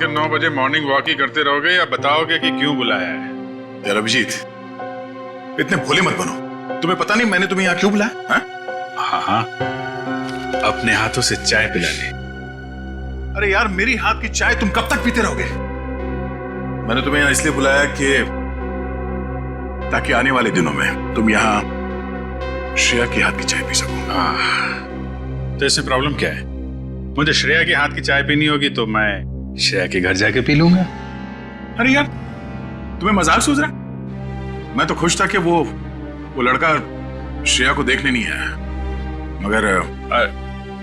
के 9 बजे morning walk ही करते रहोगे या बताओगे कि क्यों बुलाया है? यार अभिजीत, इतने भोले मत बनो। तुम्हें पता नहीं मैंने तुम्हें यहाँ क्यों बुलाया? हाँ हाँ, अपने हाथों से चाय पिला ले। अरे यार, मेरी हाथ की चाय तुम कब तक पीते रहोगे? मैंने तुम्हें यहाँ इसलिए बुलाया कि ताकि आने वाले दिनों में तुम यहाँ श्रेया के हाथ की चाय पी सको। तो इसमें प्रॉब्लम क्या है? मुझे श्रेया के हाथ की चाय पीनी होगी तो मैं श्रेया के घर जाके पी लूंगा। अरे यार, तुम्हें मजाक सूझ रहा? मैं तो खुश था कि वो लड़का श्रेया को देखने नहीं आया, मगर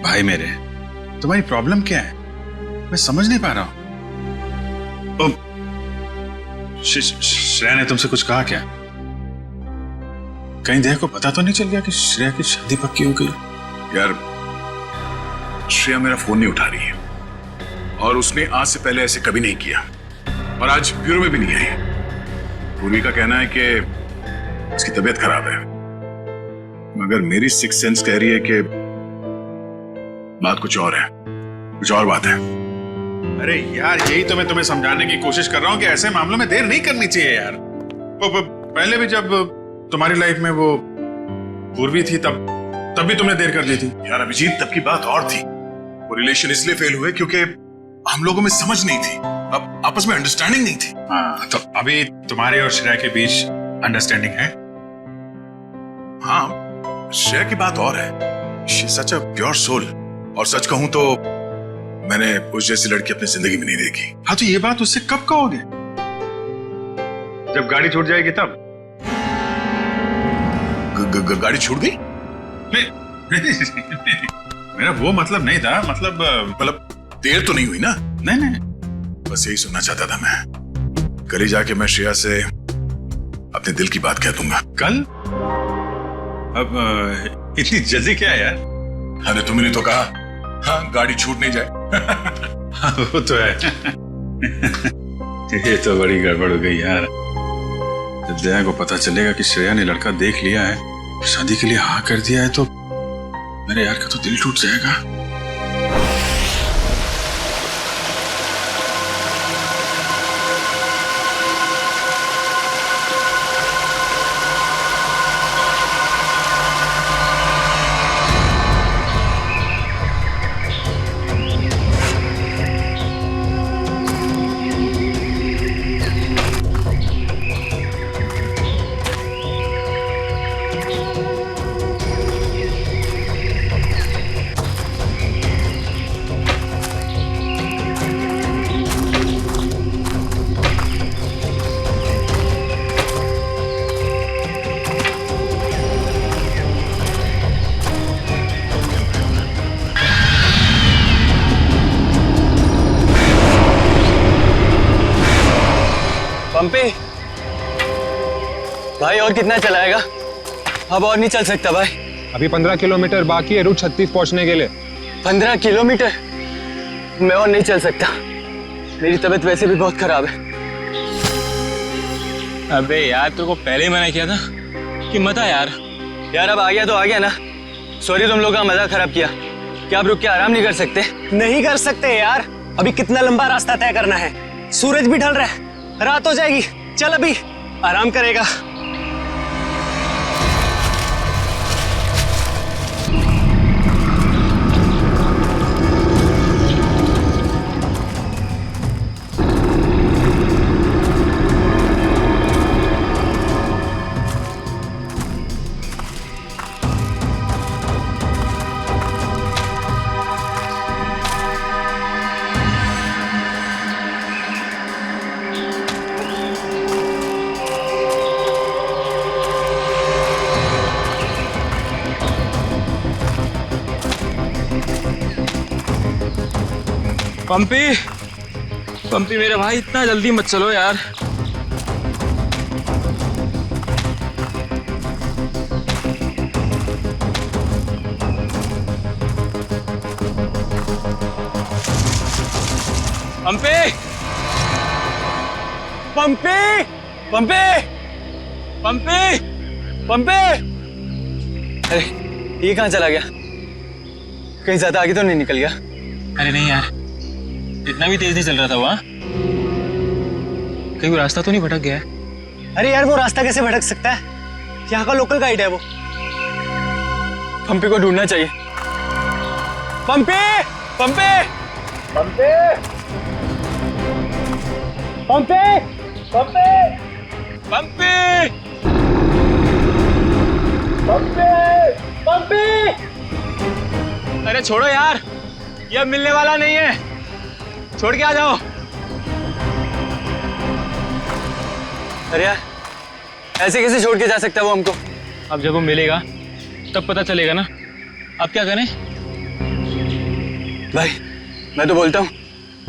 भाई मेरे, तुम्हारी प्रॉब्लम क्या है? मैं समझ नहीं पा रहा हूं। श्रेया ने तुमसे कुछ कहा क्या? कहीं देह को पता तो नहीं चल गया कि श्रेया की शादी पक्की हो गई? यार, श्रेया मेरा फोन नहीं उठा रही है और उसने आज से पहले ऐसे कभी नहीं किया और आज ब्यूरो में भी नहीं आई। पूर्वी का कहना है कि उसकी तबीयत खराब है, मगर मेरी सिक्स सेंस कह रही है कि बात कुछ और है, कुछ और बात है। अरे यार, यही तो मैं तुम्हें समझाने की कोशिश कर रहा हूं कि ऐसे मामलों में देर नहीं करनी चाहिए यार। पहले भी जब तुम्हारी लाइफ में वो पूर्वी थी तब भी तुमने देर कर दी थी। यार अभिजीत, तब की बात और थी। वो रिलेशन इसलिए फेल हुए क्योंकि हम लोगों में समझ नहीं थी, अब आपस में अंडरस्टैंडिंग नहीं थी। हाँ, तो अभी तुम्हारे और श्रेया के बीच अंडरस्टैंडिंग है? हाँ, श्रेया की बात और है। She such a pure soul, और सच कहूं तो मैंने उस जैसी लड़की अपनी जिंदगी में नहीं देखी। हाँ, तो ये बात उससे कब कहोगे? जब गाड़ी छूट जाएगी तब? गाड़ी छूट गई? नहीं, मेरा वो मतलब नहीं था। मतलब देर तो नहीं हुई ना? नहीं, बस यही सुनना चाहता था मैं। कल ही जाके मैं श्रेया से अपने दिल की बात कह दूंगा। कल? अब इतनी जल्दी क्या है यार? अरे तुमने तो कहा, हाँ, गाड़ी छूट नहीं जाए। हाँ, वो तो है। ये तो बड़ी गड़बड़ हो गई यार। जब दया को पता चलेगा कि श्रेया ने लड़का देख लिया है, शादी के लिए हाँ कर दिया है, तो मेरे यार का तो दिल टूट जाएगा। पंपी भाई, और कितना चलाएगा? अब और नहीं चल सकता भाई। अभी 15 किलोमीटर बाकी है रूट 36 पहुंचने के लिए। 15 किलोमीटर? मैं और नहीं चल सकता, मेरी तबीयत वैसे भी बहुत खराब है। अबे यार, तेरे को पहले ही मना किया था कि मत आ यार। यार अब आ गया तो आ गया ना। सॉरी, तुम लोग का मजा खराब किया। क्या आप रुक के आराम नहीं कर सकते? नहीं कर सकते यार, अभी कितना लंबा रास्ता तय करना है। सूरज भी ढल रहा है, रात हो जाएगी। चल अभी आराम करेगा। पंपी मेरे भाई, इतना जल्दी मत चलो यार। पंपी पंपी पंपी पंपी पंपी। अरे ये कहाँ चला गया? कहीं ज्यादा आगे तो नहीं निकल गया? अरे नहीं यार, इतना भी तेज नहीं चल रहा था वहाँ। कहीं वो रास्ता तो नहीं भटक गया है? अरे यार वो रास्ता कैसे भटक सकता है? यहाँ का लोकल गाइड है वो। पंपी को ढूंढना चाहिए। पंपी, पंपी, पंपी, पंपी, पंपी, पंपी! पंपी, पंपी। अरे छोड़ो यार, ये अब मिलने वाला नहीं है। छोड़ के आ जाओ। अरे यार, ऐसे कैसे छोड़ के जा सकता है वो हमको? अब जब वो मिलेगा तब पता चलेगा ना। अब क्या करें? भाई, मैं तो बोलता हूँ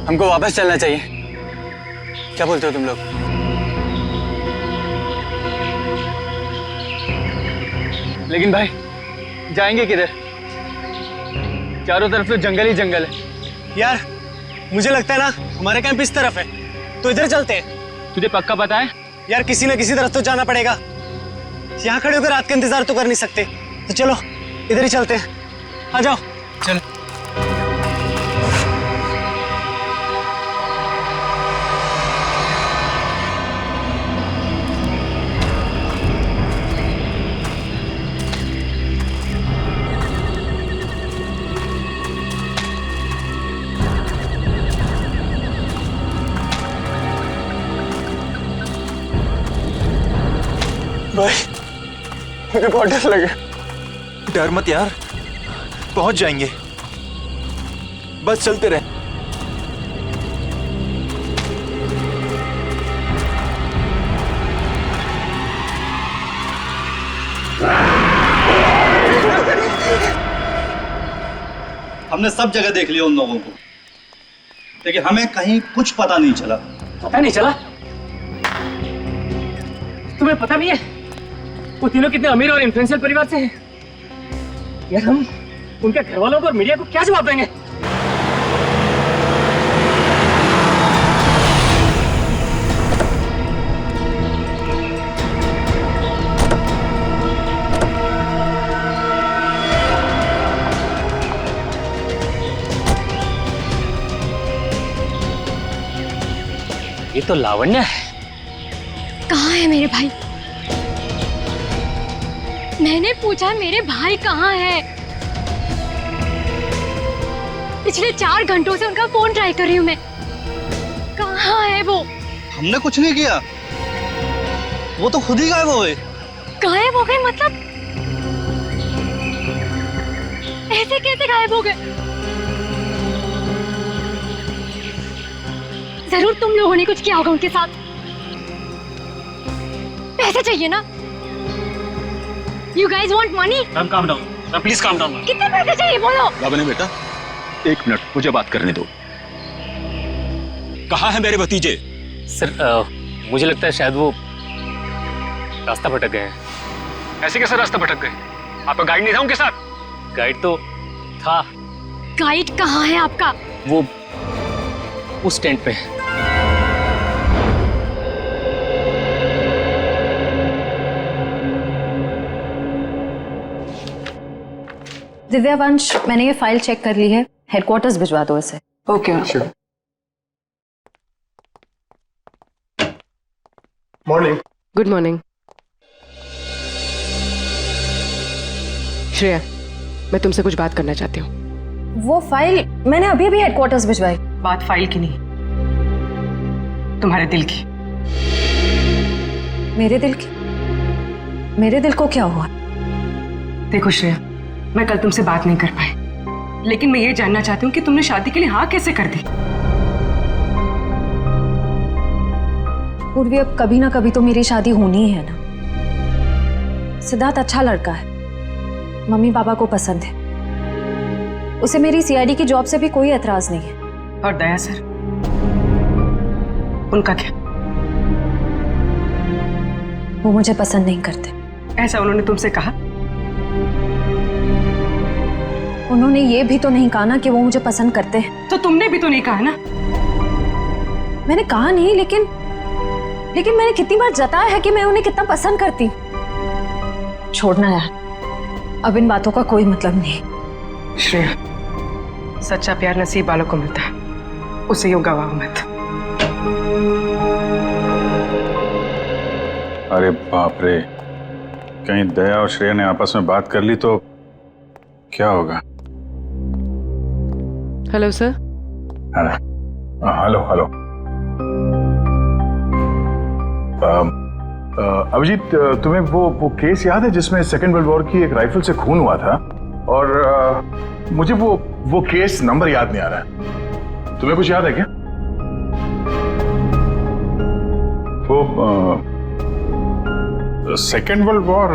हमको वापस चलना चाहिए। क्या बोलते हो तुम लोग? लेकिन भाई, जाएंगे किधर? चारों तरफ तो जंगल ही जंगल है। यार मुझे लगता है ना हमारे कैंप इस तरफ है, तो इधर चलते हैं। तुझे पक्का पता है? यार किसी न किसी तरफ तो जाना पड़ेगा। यहाँ खड़े होकर रात का इंतजार तो कर नहीं सकते, तो चलो इधर ही चलते हैं। आ जाओ। चल। भाई, मुझे बहुत डर लगा। डर मत यार, पहुंच जाएंगे। बस चलते रहे। हमने सब जगह देख लिया उन लोगों को, लेकिन हमें कहीं कुछ पता नहीं चला। पता नहीं चला? तुम्हें पता भी है वो तीनों कितने अमीर और इन्फ्लुएंशियल परिवार से हैं? यार हम उनके घर वालों को और मीडिया को क्या जवाब देंगे? ये तो लावण्य है। कहाँ है मेरे भाई? मैंने पूछा मेरे भाई कहाँ है? पिछले 4 घंटों से उनका फोन ट्राई कर रही हूँ मैं। कहाँ है वो? हमने कुछ नहीं किया, वो तो खुद ही गायब हो गए। गायब हो गए मतलब? ऐसे कैसे गायब हो गए? जरूर तुम लोगों ने कुछ किया होगा उनके साथ। पैसे चाहिए ना? You guys want money? Calm down, please calm down. कितने पैसे चाहिए बोलो? लावण्य बेटा, 1 मिनट मुझे बात करने दो। कहाँ है मेरे भतीजे? सर मुझे लगता है शायद वो रास्ता भटक गए हैं। ऐसे कैसे रास्ता भटक गए? आपका गाइड नहीं था उनके साथ? गाइड तो था। गाइड कहाँ है आपका? वो उस टेंट पे है। दिव्या वंश, मैंने ये फाइल चेक कर ली है। हेडक्वार्टर्स भिजवा दो इसे। Okay ma'am. Morning. Good morning. Shreya, मैं तुमसे कुछ बात करना चाहती हूँ। वो फाइल मैंने अभी अभी हेडक्वार्टर्स भिजवाई। बात फाइल की नहीं, तुम्हारे दिल की। मेरे दिल की? मेरे दिल को क्या हुआ? देखो श्रेया, मैं कल तुमसे बात नहीं कर पाई, लेकिन मैं ये जानना चाहती हूँ कि तुमने शादी के लिए हाँ कैसे कर दी? पूर्वी, अब कभी ना कभी तो मेरी शादी होनी ही है ना। सिद्धार्थ अच्छा लड़का है, मम्मी पापा को पसंद है, उसे मेरी सीआईडी की जॉब से भी कोई एतराज नहीं है। और दया सर, उनका क्या? वो मुझे पसंद नहीं करते। ऐसा उन्होंने तुमसे कहा? उन्होंने ये भी तो नहीं कहा ना कि वो मुझे पसंद करते हैं। तो तुमने भी तो नहीं कहा ना? मैंने कहा नहीं, लेकिन मैंने कितनी बार जताया है कि मैं उन्हें कितना पसंद करती हूँ। छोड़ना यार, अब इन बातों का कोई मतलब नहीं। श्रेया, सच्चा प्यार नसीब वालों को मिलता है, उसे यूं गवाओ मत। अरे बाप रे, कहीं दया और श्रेया ने आपस में बात कर ली तो क्या होगा? Hello sir. Hello hello. Abhijeet, तुम्हें वो केस याद है जिसमें सेकेंड वर्ल्ड वॉर की एक राइफल से खून हुआ था? और मुझे वो केस नंबर याद नहीं आ रहा है। तुम्हें कुछ याद है क्या? वो सेकेंड वर्ल्ड वॉर,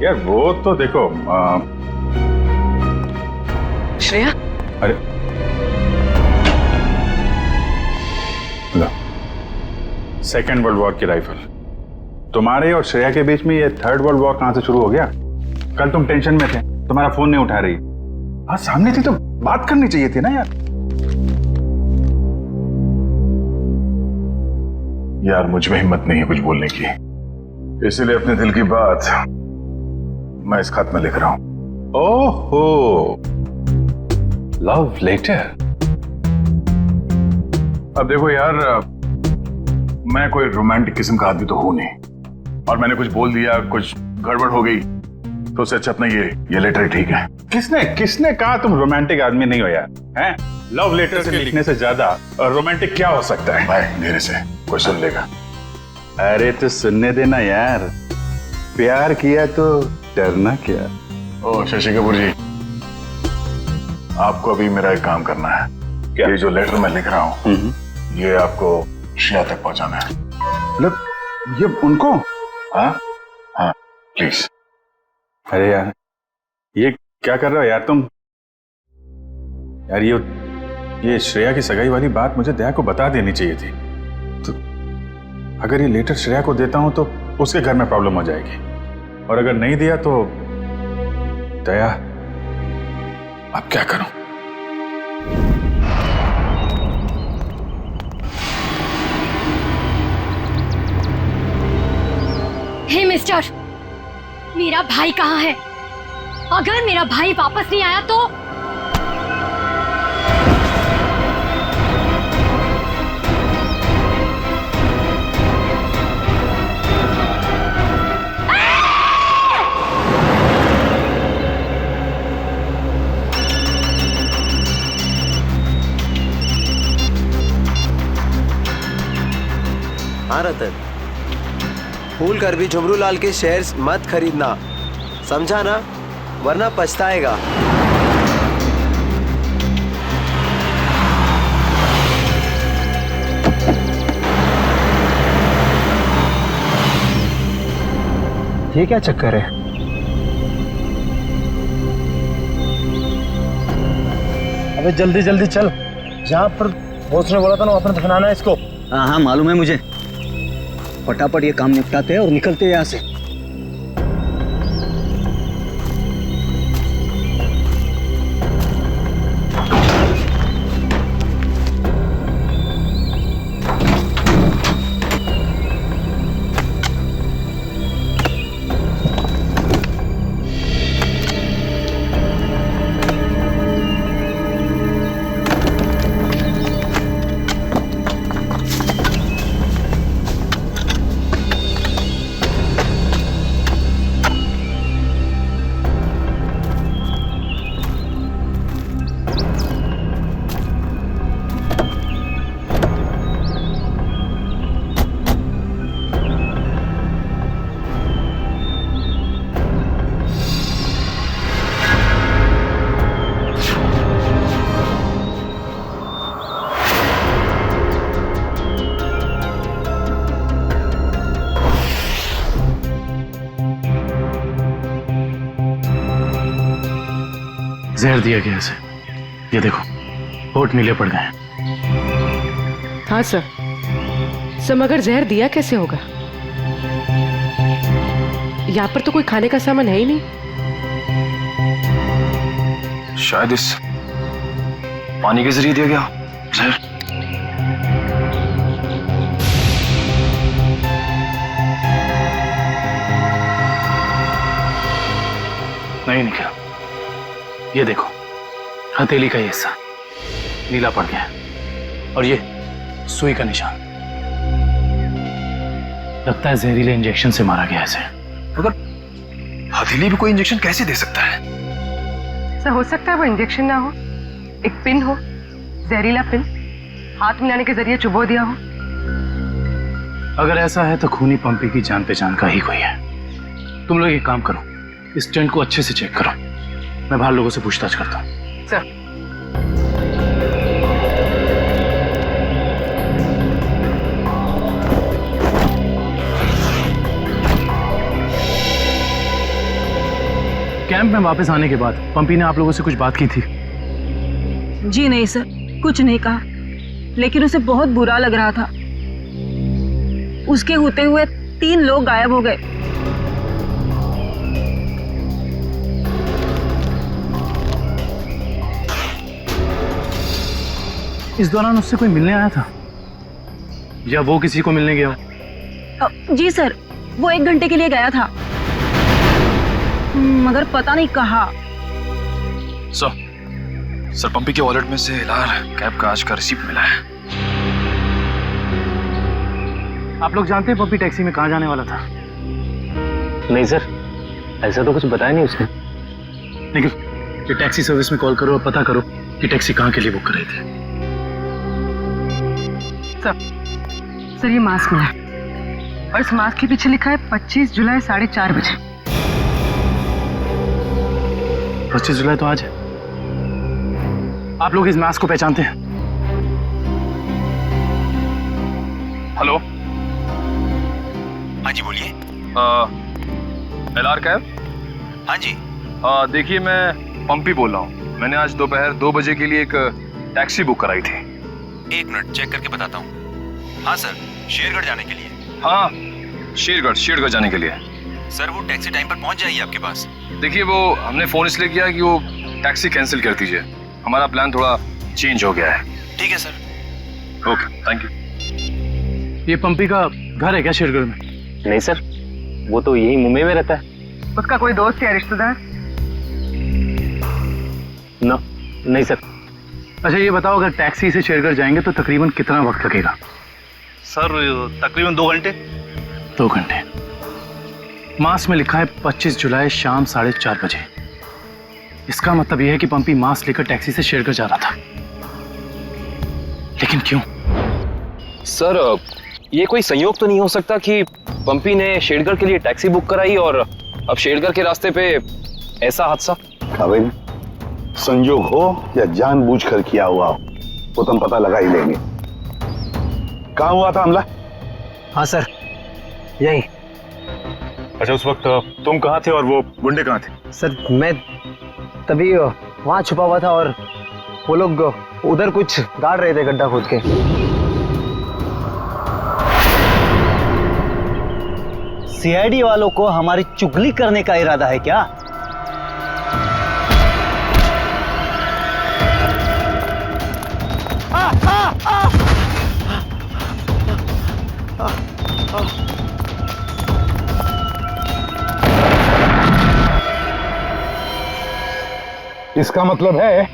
यार वो तो देखो श्रेया, अरे लो, सेकेंड वर्ल्ड वॉर की राइफल। तुम्हारे और श्रेया के बीच में ये थर्ड वर्ल्ड वॉर कहां से शुरू हो गया? कल तुम टेंशन में थे, तुम्हारा फोन नहीं उठा रही। हाँ, सामने थी तो बात करनी चाहिए थी ना यार। यार मुझ में हिम्मत नहीं है कुछ बोलने की, इसीलिए अपने दिल की बात मैं इस खत में लिख रहा हूं। ओहो, लव लेटर। अब देखो यार, मैं कोई रोमांटिक किस्म का आदमी तो हूं नहीं, और मैंने कुछ बोल दिया, कुछ गड़बड़ हो गई तो उससे अच्छा अपना ये लेटर ठीक है। किसने कहा तुम रोमांटिक आदमी नहीं हो यार? हैं? लव लेटर से लिखने से ज्यादा रोमांटिक क्या हो सकता है? भाई धीरे से, कोई सुन लेगा। अरे तो सुनने देना यार, प्यार किया तो डरना क्या। ओ शशि कपूर जी, आपको अभी मेरा एक काम करना है। क्या? ये जो लेटर मैं लिख रहा हूँ ये आपको श्रेया तक पहुंचाना है। मतलब ये उनको? हाँ हाँ, प्लीज। अरे यार, ये क्या कर रहे हो यार तुम? यार ये श्रेया की सगाई वाली बात मुझे दया को बता देनी चाहिए थी। तो अगर ये लेटर श्रेया को देता हूं तो उसके घर में प्रॉब्लम हो जाएगी, और अगर नहीं दिया तो दया, अब क्या करूं? हे मिस्टर, मेरा भाई कहाँ है? अगर मेरा भाई वापस नहीं आया तो हाँ रतन, भूल कर भी झुमरू लाल के शेयर्स मत खरीदना, समझा ना? वरना पछताएगा। ये क्या चक्कर है? अबे जल्दी जल्दी चल, जहाँ पर बॉस ने बोला था ना वहाँ पर दफनाना है इसको। हाँ हाँ मालूम है मुझे, फटाफट ये काम निपटाते हैं और निकलते हैं यहाँ से। जहर दिया गया इसे, ये देखो होठ नीले पड़ गए। हाँ सर, मगर जहर दिया कैसे होगा? यहाँ पर तो कोई खाने का सामान है ही नहीं। शायद इस पानी के जरिए दिया गया जहर। नहीं निकला, ये देखो हथेली का ये हिस्सा, नीला पड़ गया और ये सुई का निशान। लगता है जहरीले इंजेक्शन से मारा गया इसे। मगर हथेली भी कोई इंजेक्शन कैसे दे सकता है? सर हो सकता है वो इंजेक्शन ना हो, एक पिन हो, जहरीला पिन हाथ मिलाने के जरिए चुबो दिया हो। अगर ऐसा है तो खूनी पंपी की जान पहचान का ही कोई है। तुम लोग एक काम करो, इस टेंट को अच्छे से चेक करो, मैं बाहर लोगों से पूछताछ करता हूँ। सर कैंप में वापस आने के बाद पंपी ने आप लोगों से कुछ बात की थी? जी नहीं सर, कुछ नहीं कहा, लेकिन उसे बहुत बुरा लग रहा था। उसके होते हुए 3 लोग गायब हो गए। इस दौरान उससे कोई मिलने आया था या वो किसी को मिलने गया हो? जी सर, वो 1 घंटे के लिए गया था, मगर पता नहीं कहाँ। सर पंपी के वॉलेट में से एलआर कैब का आज का रिसीप्ट मिला है। आप लोग जानते हैं पंपी टैक्सी में कहाँ जाने वाला था? नहीं सर, ऐसा तो कुछ बताया नहीं उसने। लेकिन ये टैक्सी सर्विस में कॉल करो और पता करो कि टैक्सी कहाँ के लिए बुक कर रहे थे। सर ये मास्क मिला और इस मास्क के पीछे लिखा है 25 जुलाई 4:30 बजे। 25 जुलाई तो आज है। आप लोग इस मास्क को पहचानते हैं? हेलो, हाँ जी बोलिए। LR cab? हाँ जी। देखिए मैं पंपी बोल रहा हूँ। मैंने आज दोपहर 2 बजे के लिए एक टैक्सी बुक कराई थी। 1 मिनट चेक करके बताता हूँ। हाँ सर, शेरगढ़ जाने के लिए। हाँ, शेरगढ़ जाने के लिए। सर वो टैक्सी टाइम पर पहुँच जाएगी आपके पास। देखिए वो हमने फोन इसलिए किया कि वो टैक्सी कैंसिल कर दीजिए, हमारा प्लान थोड़ा चेंज हो गया है। ठीक है सर। Okay, thank you. ये पंपी का घर है क्या शेरगढ़ में? नहीं सर, वो तो यही मुंबई में रहता है। उसका कोई दोस्त या रिश्तेदार? नहीं सर। अच्छा ये बताओ, अगर टैक्सी से शेरगढ़ जाएंगे तो तकरीबन कितना वक्त लगेगा? सर तकरीबन 2 घंटे। 2 घंटे। मास में लिखा है 25 जुलाई शाम 4:30 बजे। इसका मतलब यह है कि पंपी मास लेकर टैक्सी से शेरगढ़ जा रहा था। लेकिन क्यों? सर ये कोई संयोग तो नहीं हो सकता कि पंपी ने शेरगढ़ के लिए टैक्सी बुक कराई और अब शेरगढ़ के रास्ते पे ऐसा हादसा? भाई संयोग हो या जानबूझकर किया हुआ हो वो तो हम पता लगा ही लेंगे। कहाँ हुआ था हमला? हाँ सर, यही। अच्छा उस वक्त तुम कहाँ थे और वो गुंडे कहाँ थे? सर मैं तभी वहाँ छुपा हुआ था और वो लोग उधर कुछ गाड़ रहे थे गड्ढा खोद के। सीआईडी वालों को हमारी चुगली करने का इरादा है क्या? इसका मतलब है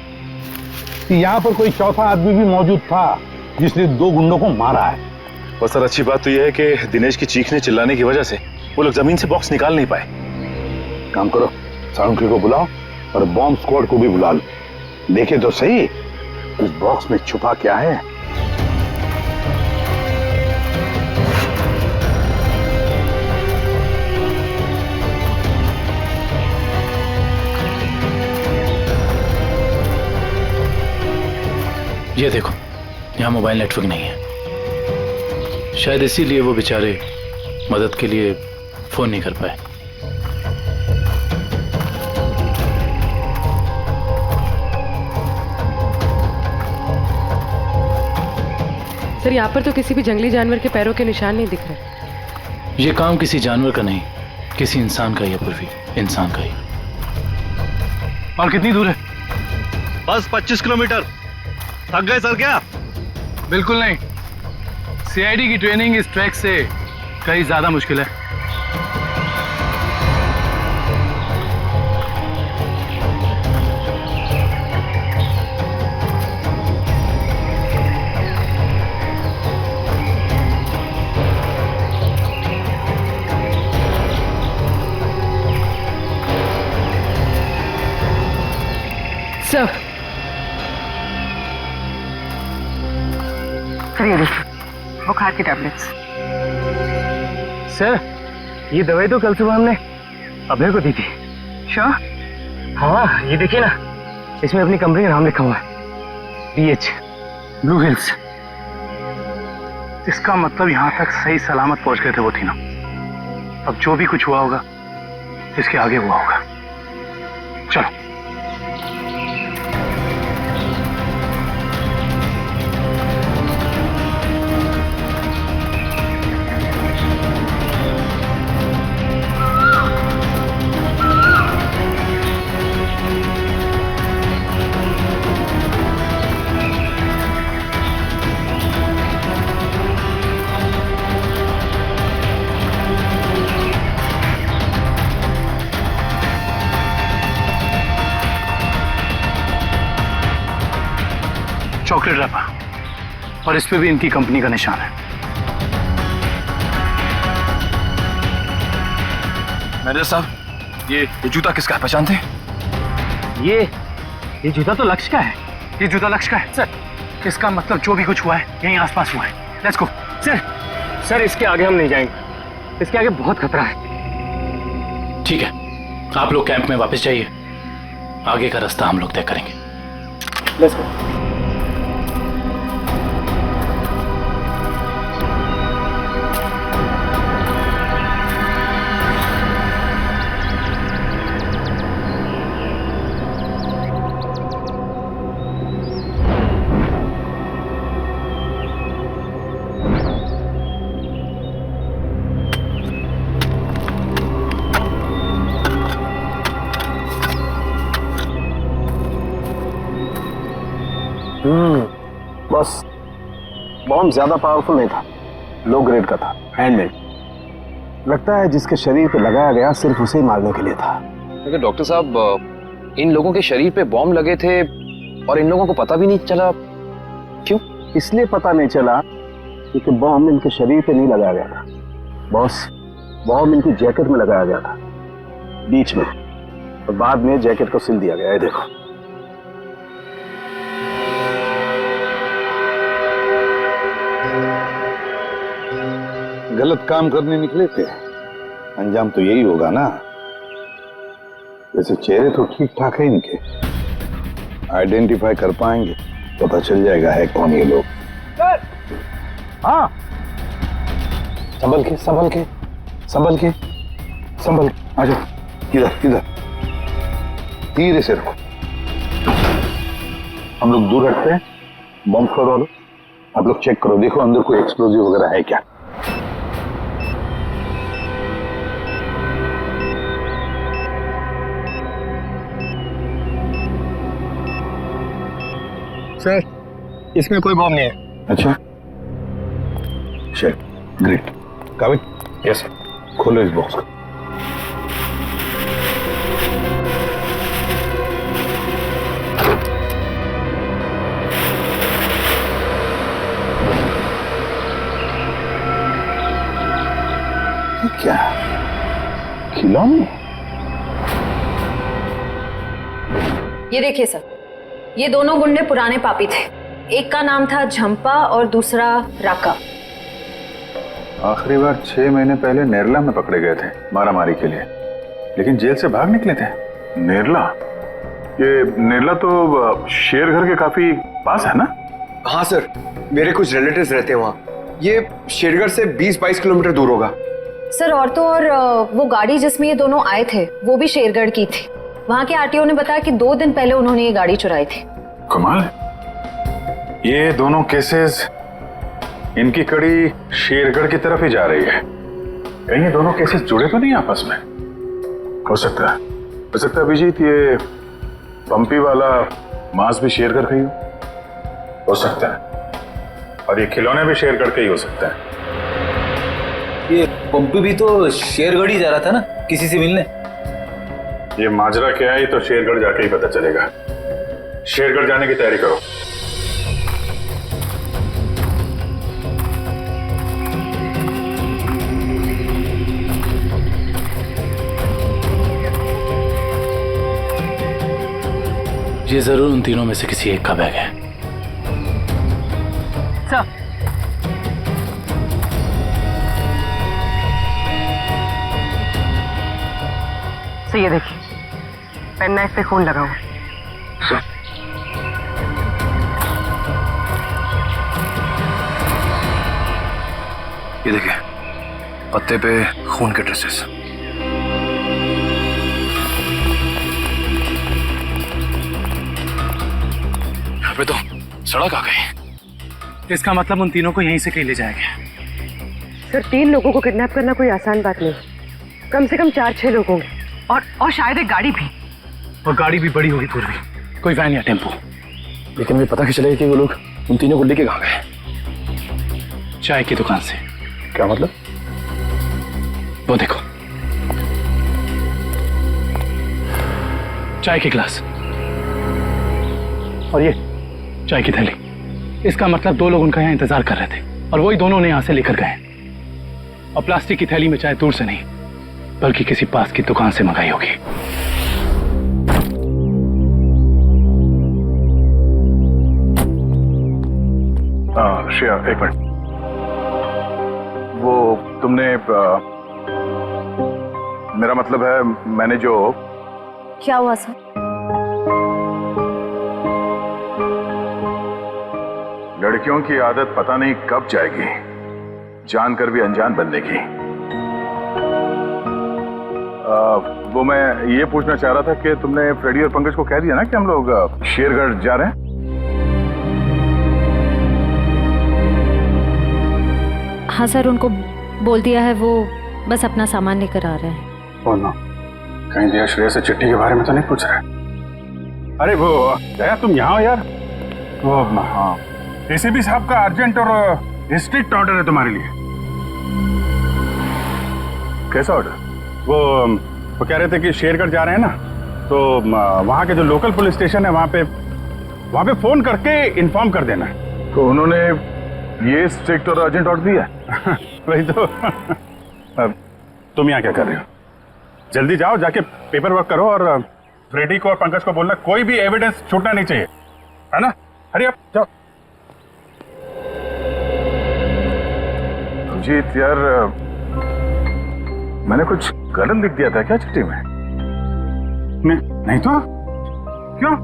कि यहाँ पर कोई चौथा आदमी भी मौजूद था जिसने 2 गुंडों को मारा है। और सर अच्छी बात तो यह है कि दिनेश की चीखने चिल्लाने की वजह से वो लोग जमीन से बॉक्स निकाल नहीं पाए। काम करो, साउंड को बुलाओ और बॉम्ब स्क्वाड को भी बुला लो। देखे तो सही इस बॉक्स में छुपा क्या है। ये देखो, यहाँ मोबाइल नेटवर्क नहीं है। शायद इसीलिए वो बेचारे मदद के लिए फोन नहीं कर पाए। सर यहाँ पर तो किसी भी जंगली जानवर के पैरों के निशान नहीं दिख रहे। ये काम किसी जानवर का नहीं, किसी इंसान का ही है पूर्वी, इंसान का ही। और कितनी दूर है? बस 25 किलोमीटर। थक गए सर क्या? बिल्कुल नहीं, सीआईडी की ट्रेनिंग इस ट्रैक से कहीं ज्यादा मुश्किल है। सर ये देखिए बुखार की टैबलेट्स। सर ये दवाई तो कल सुबह हमने अभय को दी थी। श्योर? हाँ ये देखिए ना, इसमें अपनी कंपनी का नाम लिखा हुआ है, BH ब्लू हिल्स। इसका मतलब यहाँ तक सही सलामत पहुंच गए थे वो तीनों। अब जो भी कुछ हुआ होगा इसके आगे हुआ होगा। चलो। चॉकलेट रैपर और इस पे भी इनकी कंपनी का निशान है। मैनेजर साहब ये जूता किसका है, पहचानते हैं? ये जूता तो लक्ष्य का है। ये जूता लक्ष्य का है सर। इसका मतलब जो भी कुछ हुआ है यहीं आसपास हुआ है। Let's go. सर इसके आगे हम नहीं जाएंगे, इसके आगे बहुत खतरा है। ठीक है, आप लोग कैंप में वापस जाइए, आगे का रास्ता हम लोग तय करेंगे। Let's go. बस बॉम्ब ज्यादा पावरफुल नहीं था, लो ग्रेड का था, हैंडमेड। लगता है जिसके शरीर पे लगाया गया सिर्फ उसे ही मारने के लिए था। लेकिन डॉक्टर साहब इन लोगों के शरीर पे बॉम्ब लगे थे और इन लोगों को पता भी नहीं चला। क्यों? इसलिए पता नहीं चला क्योंकि बॉम्ब इनके शरीर पे नहीं लगाया गया था बॉस, बॉम्ब इनकी जैकेट में लगाया गया था बीच में, और बाद में जैकेट को सिल दिया गया है। देखो गलत काम करने निकले थे, अंजाम तो यही होगा ना। वैसे चेहरे तो ठीक ठाक है इनके, आइडेंटिफाई कर पाएंगे, पता चल जाएगा है कौन ये लोग। हाँ संभल के संभल के संभल के संभल के, आ जाओ इधर इधर, धीरे से रखो। हम लोग दूर हटते हैं, बॉम्ब स्क्वाड वालों आप लोग चेक करो, देखो अंदर कोई एक्सप्लोजिव वगैरह है क्या। सर इसमें कोई बॉम्ब नहीं है। अच्छा शेट, ग्रेट। काबिल? Yes sir. खोलो इस बॉक्स को। क्या खिलौने? ये देखिए सर, ये दोनों गुंडे पुराने पापी थे। एक का नाम था झंपा और दूसरा राका। आखिरी बार 6 महीने पहले नेरला में पकड़े गए थे मारामारी के लिए, लेकिन जेल से भाग निकले थे। नेरला? ये नेरला तो शेरघर के काफी पास है ना? हाँ सर, मेरे कुछ रिलेटिव्स रहते हैं वहाँ। ये शेरगढ़ से 20-22 किलोमीटर दूर होगा। सर और तो और वो गाड़ी जिसमें ये दोनों आए थे वो भी शेरगढ़ की थी। वहाँ के आरटीओ ने बताया कि 2 दिन पहले उन्होंने ये गाड़ी चुराई थी। कमाल, ये दोनों केसेस, इनकी कड़ी शेरगढ़ की तरफ ही जा रही है। कहीं ये दोनों केसेस जुड़े तो नहीं आपस में? हो सकता है अभिजीत ये पंपी वाला मांस भी शेरगढ़ का ही हो सकता है, और ये खिलौने भी शेरगढ़ के ही हो सकता है। ये पंपी भी तो शेरगढ़ ही जा रहा था ना किसी से मिलने। ये माजरा क्या है तो शेरगढ़ जाके ही पता चलेगा। शेरगढ़ जाने की तैयारी करो। ये जरूर उन तीनों में से किसी एक का बैग है। सर, ये देखिए, पेन नाइफ पे खून लगा हुआ। ये देखिए, पत्ते पे खून के ट्रेसेस। यहाँ पे तो सड़क आ गई। इसका मतलब उन तीनों को यहीं से कहीं ले जाया गया। सर, 3 लोगों को किडनैप करना कोई आसान बात नहीं। कम से कम 4-6 लोग होंगे और शायद एक गाड़ी भी। और गाड़ी भी बड़ी होगी पूर्वी, कोई वैन या टेम्पो। लेकिन मुझे पता चलेगा कि वो लोग उन तीनों को लेके कहाँ गए। चाय की दुकान से। क्या मतलब? वो देखो, चाय के गिलास और ये चाय की थैली। इसका मतलब 2 लोग उनका यहाँ इंतजार कर रहे थे और वही दोनों ने यहाँ से लेकर गए। और प्लास्टिक की थैली में चाय दूर से नहीं बल्कि किसी पास की दुकान से मंगाई होगी। श्रेया, एक मिनट। वो तुमने मेरा मतलब है, मैंने जो। क्या हुआ सर? लड़कियों की आदत पता नहीं कब जाएगी, जानकर भी अनजान बनने की। वो मैं ये पूछना चाह रहा था कि तुमने फ्रेडी और पंकज को कह दिया ना कि हम लोग शेरगढ़ जा रहे हैं? हाँ सर, उनको बोल दिया है, वो बस अपना सामान लेकर आ रहे हैं। बोलना कहीं दिया श्रेया से चिट्ठी के बारे में तो नहीं पूछ रहे? अरे वो दया, तुम यहाँ हो यार। वो हाँ, एसीपी साहब का अर्जेंट और स्ट्रिक्ट ऑर्डर है तुम्हारे लिए। कैसा ऑर्डर? वो कह रहे थे कि शेरगढ़ जा रहे हैं ना, तो वहाँ के जो लोकल पुलिस स्टेशन है वहाँ पे फोन करके इन्फॉर्म कर देना। तो उन्होंने ये स्ट्रिक्ट और अर्जेंट ऑर्डर दिया? वही तो। तुम यहाँ क्या कर रहे हो? जल्दी जाओ, जाके पेपर वर्क करो और फ्रेडी को और पंकज को बोलना कोई भी एविडेंस छूटना नहीं चाहिए, है ना? हरी अप, जाओ। अभिजीत यार, मैंने कुछ गलत लिख दिया था क्या चिट्ठी में? नहीं तो क्यों?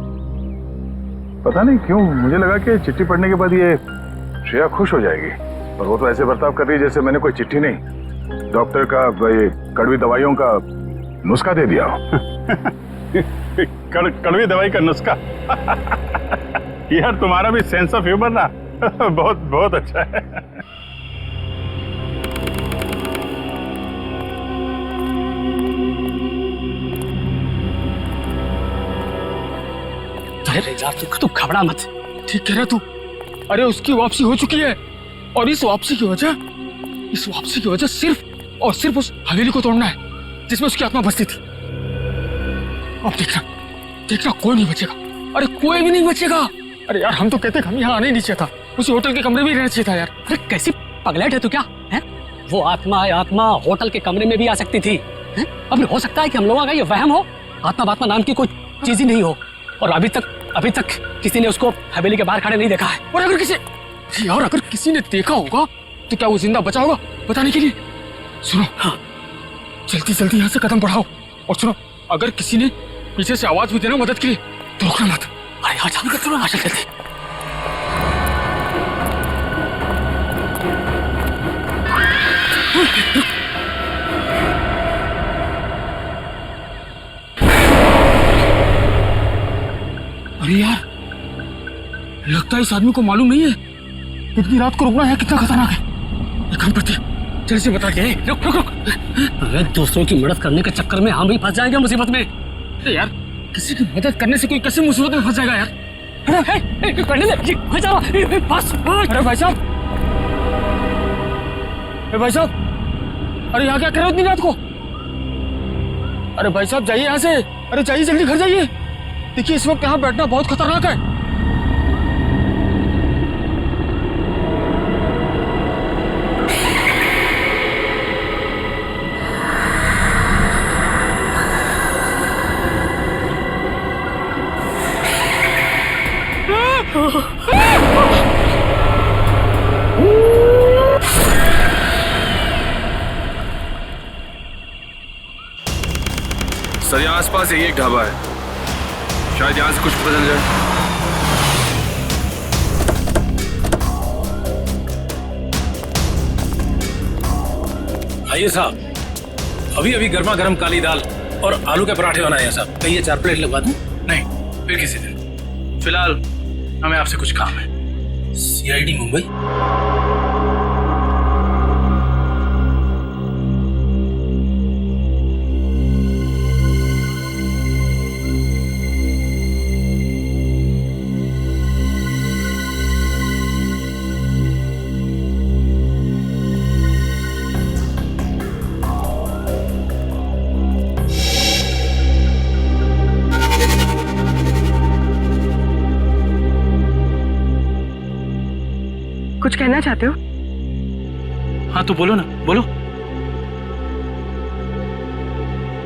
पता नहीं क्यों मुझे लगा कि चिट्ठी पढ़ने के बाद ये श्रेया खुश हो जाएगी, और वो तो ऐसे बर्ताव कर रही है जैसे मैंने कोई चिट्ठी नहीं, डॉक्टर का ये कड़वी दवाइयों का नुस्खा दे दिया हो। कड़वी दवाई का नुस्खा? यार तुम्हारा भी सेंस ऑफ ह्यूमर ना बहुत बहुत अच्छा है। अरे यार तू घबरा मत, ठीक कह रहा तू। अरे उसकी वापसी हो चुकी है, और इस वापसी की वजह सिर्फ और सिर्फ उस हवेली को तोड़ना है जिसमें उसकी आत्मा बसती थी। अब देखना कोई नहीं बचेगा। अरे कोई भी नहीं बचेगा। अरे यार हम तो कहते हम यहाँ आने नहीं चाहिए था, उसी होटल के कमरे में रहना चाहिए था यार। अरे कैसी पगलेट है तू क्या है? वो आत्मा होटल के कमरे में भी आ सकती थी। अब हो सकता है कि हम लोगों का ये वहम हो, आत्मा नाम की कोई चीज ही नहीं हो, और अभी तक किसी ने उसको हवेली के बाहर खड़े नहीं देखा है। और अगर किसी ने देखा होगा तो क्या वो जिंदा बचा होगा बताने के लिए? सुनो, हाँ, जल्दी यहाँ से कदम बढ़ाओ, और सुनो, अगर किसी ने पीछे से आवाज भी देना मदद के लिए तो रोकना मत। अरे यहाँ जाने का चलो, जल्दी। अरे यार, लगता है इस आदमी को मालूम नहीं है इतनी रात को रुकना है कितना खतरनाक है। एक काम करते हैं, जल्दी से बता के। रुक। अरे दूसरों की मदद करने के चक्कर में हम भी फंस जाएंगे मुसीबत में। अरे यार, किसी की मदद करने से कोई कैसे मुसीबत में फंस जाएगा यार? अरे भाई साहब, अरे यहाँ क्या कर रहे हो इतनी रात को? अरे भाई साहब जाइए यहाँ से, अरे जाइए जल्दी घर जाइए। देखिए इस वक्त यहाँ बैठना बहुत खतरनाक है। सर यहाँ आसपास यही एक ढाबा है, शायद यहाँ से कुछ पता चल जाए। आइए साहब, अभी अभी गर्मा गर्म काली दाल और आलू के पराठे बनाए हैं साहब। कहिए 4 प्लेट लगवा दूं? नहीं, फिर किसी दिन। फिलहाल हमें आपसे कुछ काम है। CID मुंबई। कुछ कहना चाहते हो? हाँ तो बोलो ना, बोलो।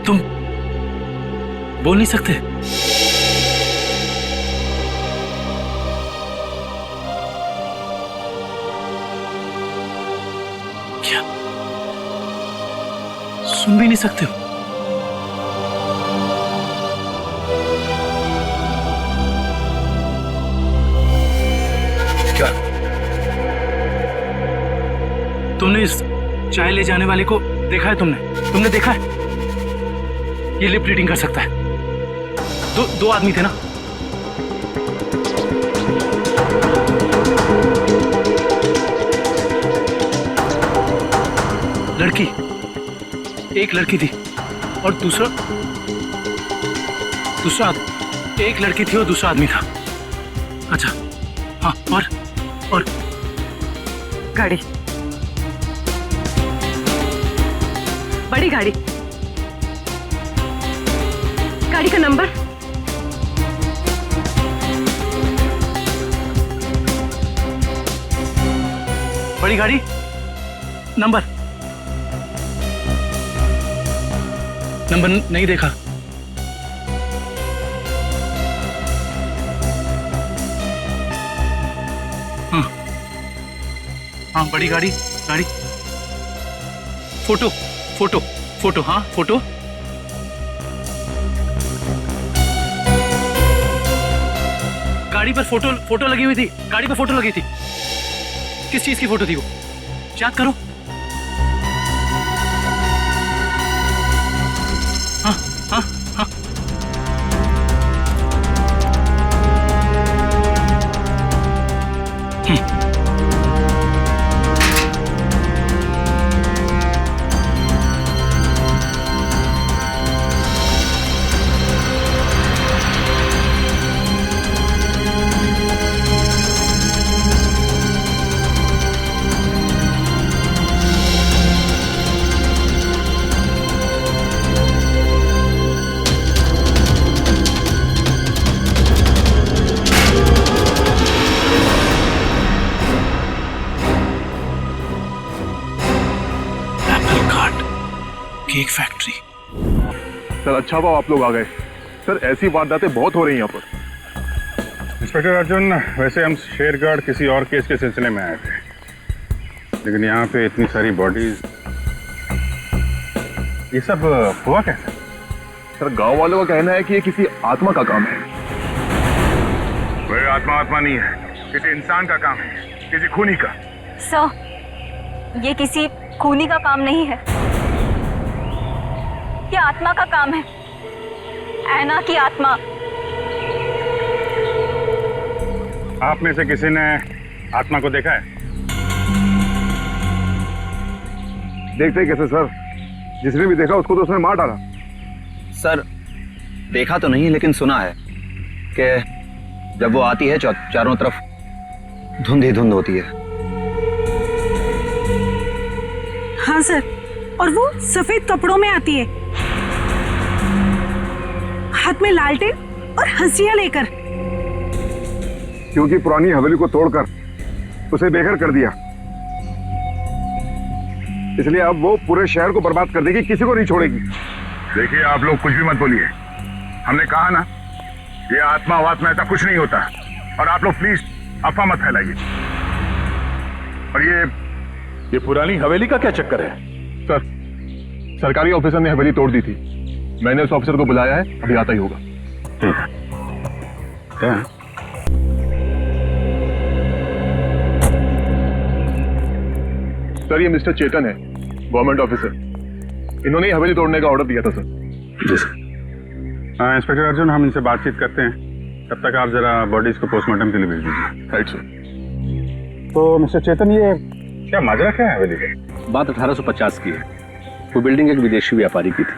तुम बोल नहीं सकते? क्या सुन भी नहीं सकते हो? क्या तुमने इस चाय ले जाने वाले को देखा है? तुमने देखा है? ये लिप रीडिंग कर सकता है। दो आदमी थे ना? लड़की, एक लड़की थी और दूसरा एक लड़की थी और दूसरा आदमी था। अच्छा हाँ, और गाड़ी, बड़ी गाड़ी, गाड़ी का नंबर? बड़ी गाड़ी नंबर नहीं देखा। हाँ बड़ी गाड़ी, फोटो हाँ फोटो। गाड़ी पर फोटो लगी हुई थी। गाड़ी पर फोटो लगी थी। किस चीज की फोटो थी वो? याद करो। हाँ हाँ हाँ केक फैक्ट्री। सर अच्छा हुआ आप लोग आ गए। सर ऐसी वारदातें बहुत हो रही हैं यहाँ पर। इंस्पेक्टर अर्जुन, वैसे हम शेरगढ़ किसी और केस के सिलसिले में आए थे, लेकिन यहाँ पे इतनी सारी बॉडीज, ये सब हुआ कैसे? सर गांव वालों का कहना है कि ये किसी आत्मा का काम है। कोई आत्मा नहीं है, किसी इंसान का काम है, किसी खूनी का। सर, ये किसी खूनी का काम नहीं है, ये आत्मा का काम है। ऐना की आत्मा। आप में से किसी ने आत्मा को देखा है? देखते कैसे सर, जिसने भी देखा उसको तो उसने मार डाला। सर देखा तो नहीं, लेकिन सुना है कि जब वो आती है चारों तरफ धुंध ही धुंध होती है। हाँ सर, और वो सफेद कपड़ों में आती है, हाथ में लालटेन और हंसिया लेकर। क्योंकि पुरानी हवेली को तोड़कर उसे बेघर कर दिया, इसलिए अब वो पूरे शहर को बर्बाद कर देगी, किसी को नहीं छोड़ेगी। देखिए आप लोग कुछ भी मत बोलिए, हमने कहा ना ये आत्मा वात्मा ऐसा कुछ नहीं होता, और आप लोग प्लीज अफवाह मत फैलाइए। और ये पुरानी हवेली का क्या चक्कर है? सर, सरकारी ऑफिसर ने हवेली तोड़ दी थी। मैंने उस ऑफिसर को बुलाया है, अभी आता ही होगा। क्या? सर, ये मिस्टर चेतन है, गवर्नमेंट ऑफिसर। इन्होंने ही हवेली तोड़ने का ऑर्डर दिया था सर। जी सर। इंस्पेक्टर अर्जुन, हम इनसे बातचीत करते हैं, तब तक आप जरा बॉडीज को पोस्टमार्टम के लिए भेज दीजिए। Right sir. तो मिस्टर चेतन, ये क्या माजरा क्या है हवेली का? बात 1850 की है। वो बिल्डिंग एक विदेशी व्यापारी की थी।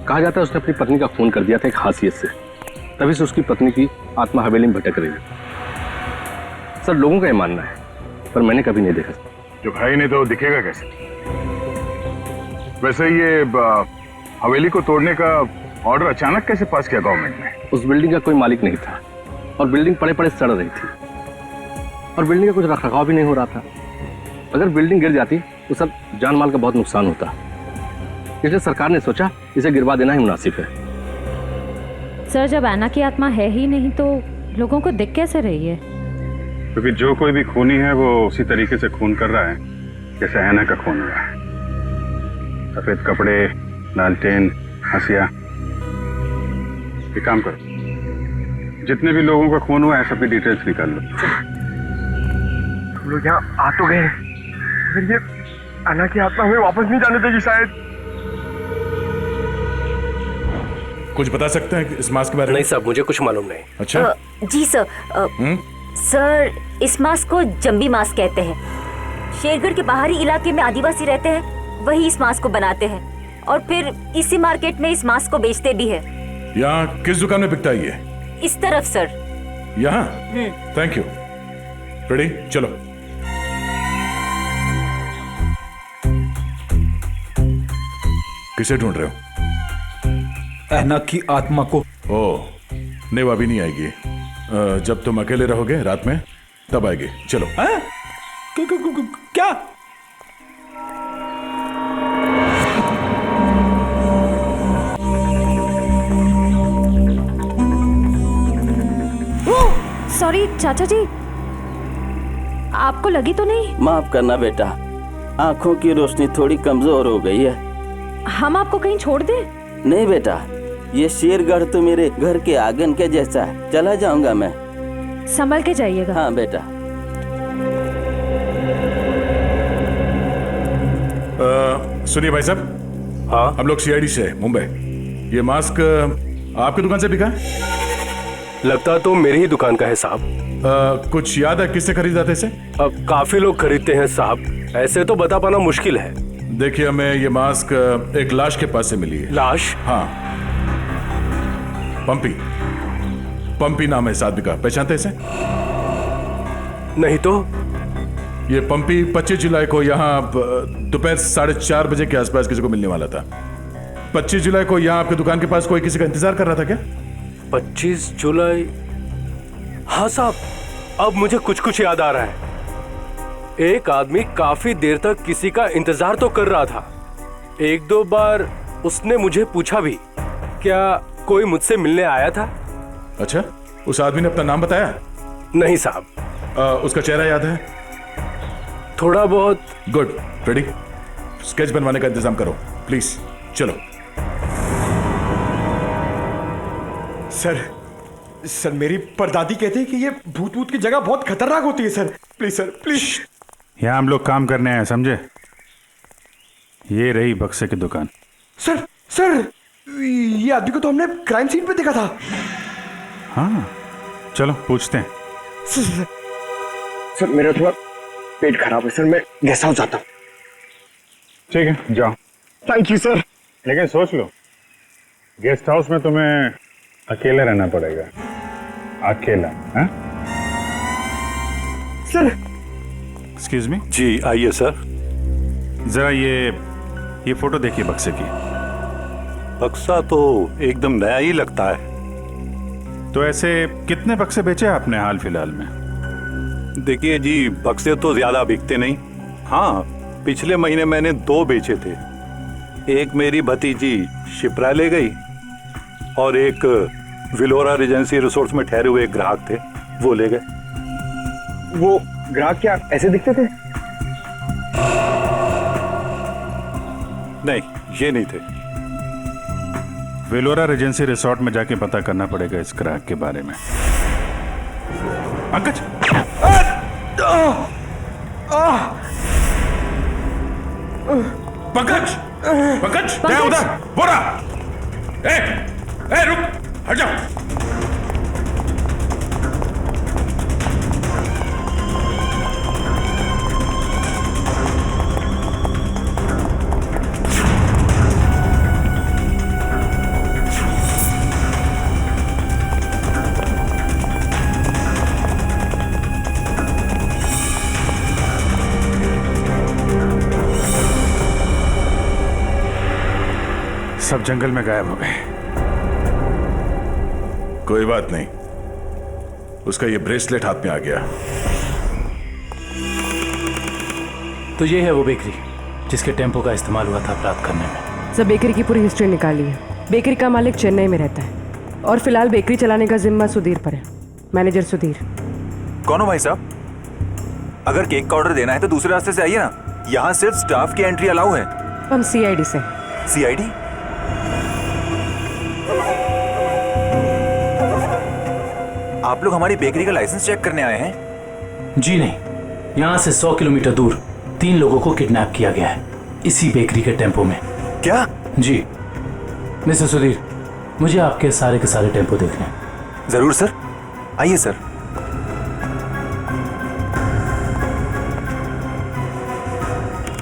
कहा जाता है उसने अपनी पत्नी का खून कर दिया था एक हासियत से, तभी से उसकी पत्नी की आत्मा हवेली में भटक रही है। सर, लोगों का ये मानना है, पर मैंने कभी नहीं देखा। जो भाई ने तो दिखेगा कैसे? वैसे ये हवेली को तोड़ने का ऑर्डर अचानक कैसे पास किया गवर्नमेंट ने? उस बिल्डिंग का कोई मालिक नहीं था और बिल्डिंग पड़े पड़े सड़ रही थी और बिल्डिंग का कुछ रखरखाव भी नहीं हो रहा था। अगर बिल्डिंग गिर जाती तो सब जान माल का बहुत नुकसान होता, इसलिए सरकार ने सोचा इसे गिरवा देना ही मुनासिब है। सर, जब ऐना की आत्मा है ही नहीं तो लोगों को दिख कैसे रही है? क्योंकि जो कोई भी खूनी है वो उसी तरीके से खून कर रहा है जैसे ऐना का खून हुआ है। सफेद कपड़े, लालटेन, हंसिया। एक काम करो, जितने भी लोगों का खून हुआ है सबकी डिटेल्स निकाल लो। हम लोग यहाँ आ तो गए, फिर ये ऐना की आत्मा हमें वापस नहीं जाने देगी शायद। कुछ बता सकते हैं इस मास्क के बारे में? नहीं साहब, मुझे कुछ मालूम नहीं। अच्छा। जी सर। सर, इस मास्क को जंबी मास्क कहते हैं। शेरगढ़ के बाहरी इलाके में आदिवासी रहते हैं, वही इस मास्क को बनाते हैं और फिर इसी मार्केट में इस मास्क को बेचते भी है। यहाँ किस दुकान में बिकता है ये? इस तरफ सर। यहाँ? Thank you. रेडी, चलो। किसे ढूंढ रहे हो? ऐना की आत्मा को। ओह, नहीं वो अभी नहीं आएगी। जब तुम अकेले रहोगे रात में तब आएगी। चलो। क्या? सॉरी चाचा जी, आपको लगी तो नहीं? माफ करना बेटा, आंखों की रोशनी थोड़ी कमजोर हो गई है। हम आपको कहीं छोड़ दें? नहीं बेटा, ये शेरगढ़ तो मेरे घर के आंगन के जैसा है। चला जाऊंगा मैं। संभल के जाइएगा। हाँ बेटा। सुनिए भाई साहब। हाँ, हम लोग सीआईडी से मुंबई। ये मास्क आपकी दुकान से बिका है? लगता तो मेरी ही दुकान का है साहब। कुछ याद है किससे खरीदा था इसे? काफी लोग खरीदते हैं साहब, ऐसे तो बता पाना मुश्किल है। देखिए, हमें ये मास्क एक लाश के पास से मिली है। लाश? हाँ, पंपी नाम है इस आदमी का, पहचानते इसे? नहीं तो। ये पंपी 25 जुलाई को यहाँ दोपहर 4:30 बजे के आसपास किसी को मिलने वाला था। 25 जुलाई को यहाँ आपकी दुकान के पास कोई किसी का इंतजार कर रहा था क्या? 25 जुलाई? हाँ साहब, अब मुझे कुछ कुछ याद आ रहा है। एक आदमी काफी देर तक किसी का इंतजार तो कर रहा था। एक दो बार उसने मुझे पूछा भी, क्या कोई मुझसे मिलने आया था? अच्छा, उस आदमी ने अपना नाम बताया? नहीं साहब। उसका चेहरा याद है? थोड़ा बहुत। गुड। रेडी? स्केच बनवाने का इंतजाम करो प्लीज। चलो। सर मेरी परदादी कहते हैं कि ये भूत की जगह बहुत खतरनाक होती है सर। Please sir, please. यहाँ हम लोग काम करने आए, समझे? ये रही बक्से की दुकान। सर, ये आदमी को तो हमने क्राइम सीन पे देखा था। हाँ, चलो पूछते हैं। सर मेरा थोड़ा पेट खराब है सर, मैं गेस्ट हाउस जाता हूँ। ठीक है, जाओ। Thank you sir. लेकिन सोच लो, गेस्ट हाउस में तुम्हें अकेले रहना पड़ेगा। अकेला? हाँ? सर। Excuse me. जी आइए सर। जरा ये फोटो देखिए बक्से की। बक्सा तो एकदम नया ही लगता है। तो ऐसे कितने बक्से बेचे आपने हाल फिलहाल में? देखिए जी, बक्से तो ज्यादा बिकते नहीं। हाँ, पिछले महीने मैंने 2 बेचे थे। एक मेरी भतीजी शिप्रा ले गई और एक विलोरा रिजेंसी रिसोर्ट्स में ठहरे हुए एक ग्राहक थे, वो ले गए। वो ग्राहक क्या ऐसे दिखते थे? नहीं, ये नहीं थे। वेलोरा रेजेंसी रिसोर्ट में जाके पता करना पड़ेगा इस ग्राहक के बारे में। पंकज! पंकज! पंकज! क्या उधर? बोरा! ए, रुक! हट जाओ! सब जंगल में गायब हो गए। कोई बात नहीं, उसका ये ब्रेसलेट हाथ में आ गया। तो ये है वो बेकरी जिसके टेम्पो का इस्तेमाल हुआ था अपराध करने में। सर बेकरी की पूरी हिस्ट्री निकाली है। बेकरी का मालिक चेन्नई में रहता है और फिलहाल बेकरी चलाने का जिम्मा सुधीर पर है। मैनेजर सुधीर। कौन हो भाई साहब? अगर केक का ऑर्डर देना है तो दूसरे रास्ते से आइए ना, यहाँ सिर्फ स्टाफ की एंट्री अलाउ है। हम सीआईडी से। सीआईडी? आप लोग हमारी बेकरी का लाइसेंस चेक करने आए हैं? जी नहीं, यहाँ से 100 किलोमीटर दूर 3 लोगों को किडनैप किया गया है इसी बेकरी के टेम्पो में। क्या? जी मिस्टर सुधीर, मुझे आपके सारे के सारे टेम्पो देखने हैं। जरूर सर, आइए सर।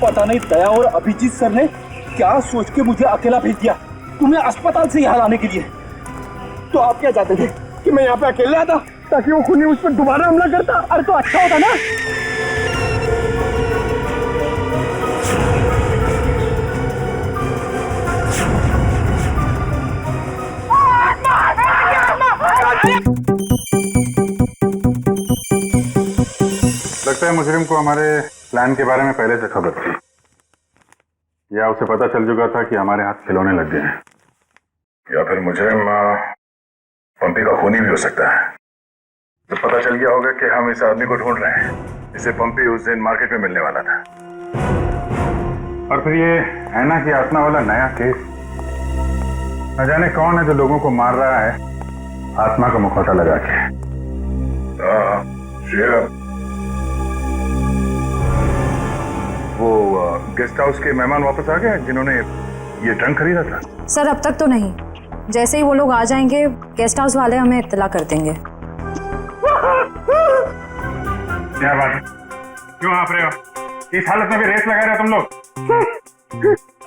पता नहीं दया और अभिजीत सर ने क्या सोच के मुझे अकेला भेज दिया तुम्हें अस्पताल से यहाँ लाने के लिए। तो आप क्या चाहते थे कि मैं यहाँ पे अकेले आता ताकि वो खूनी उस पर दोबारा हमला करता? अरे तो अच्छा होता ना। लगता है मुजरिम को हमारे प्लान के बारे में पहले से खबर थी, या उसे पता चल चुका था कि हमारे हाथ खिलौने लग गए हैं, या फिर मुजरिम पंपी का खूनी भी हो सकता है। तो पता चल गया होगा कि हम इस आदमी को ढूंढ रहे हैं जिसे पंपी उस दिन मार्केट में मिलने वाला था। और फिर ये ऐना की आत्मा वाला नया केस, न जाने कौन है जो लोगों को मार रहा है आत्मा का मुखौटा लगा के। वो गेस्ट हाउस के मेहमान वापस आ गए जिन्होंने ये ट्रंक खरीदा था? सर अब तक तो नहीं, जैसे ही वो लोग आ जाएंगे गेस्ट हाउस वाले हमें इत्तला कर देंगे। क्या बात है, क्यों हाँफ रहे हो? इस हालत में भी रेस लगा रहे तुम लोग?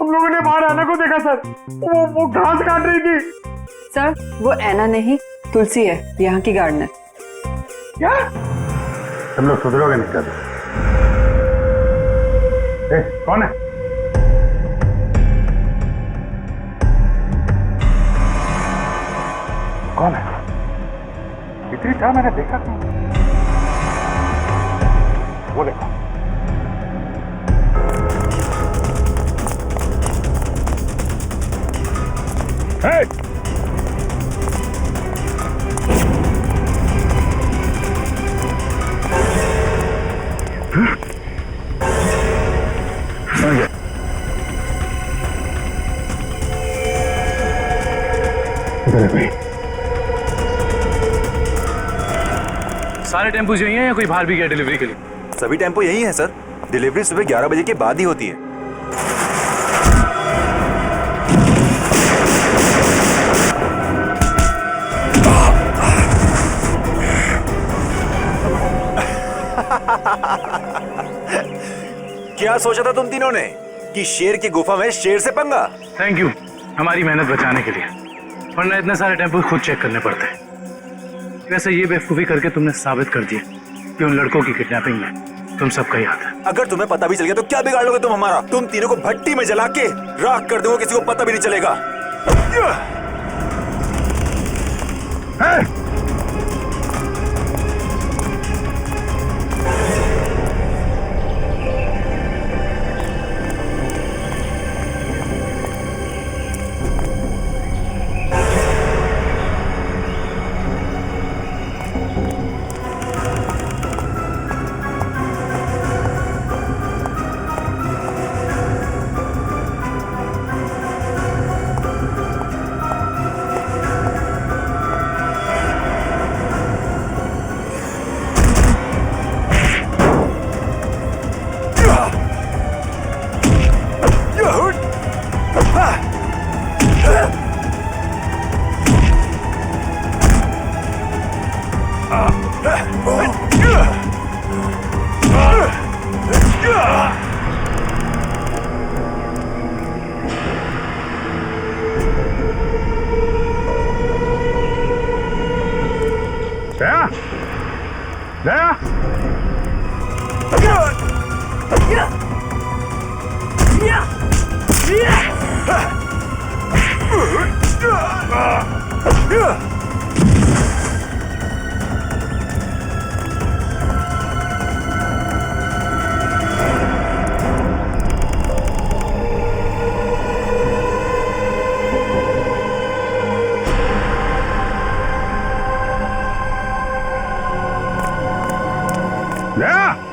हम लोगों ने बाहर आना को देखा सर, वो घास काट रही थी। सर वो ऐना नहीं तुलसी है, यहाँ की गार्डनर। क्या? तुम लोग सुधरोगे नहीं कभी। कौन है? कौन है? इतनी चाह मैंने देखा था। वो देखो। Hey! सारे टेम्पो यही हैं या कोई बाहर भी गया डिलीवरी के लिए? सभी टेम्पो यही हैं सर। डिलीवरी सुबह 11 बजे के बाद ही होती है। क्या सोचा था तुम तीनों ने कि शेर की गुफा में शेर से पंगा? थैंक यू हमारी मेहनत बचाने के लिए, वरना इतने सारे टेम्पो खुद चेक करने पड़ते हैं। वैसे ये बेवकूफी करके तुमने साबित कर दिया कि उन लड़कों की किडनैपिंग में तुम सबका ही हाथ है। अगर तुम्हें पता भी चल गया तो क्या बिगाड़ लोगे तुम हमारा? तुम तीनों को भट्टी में जला के राख कर दूंगा, किसी को पता भी नहीं चलेगा। दया, दया, दया।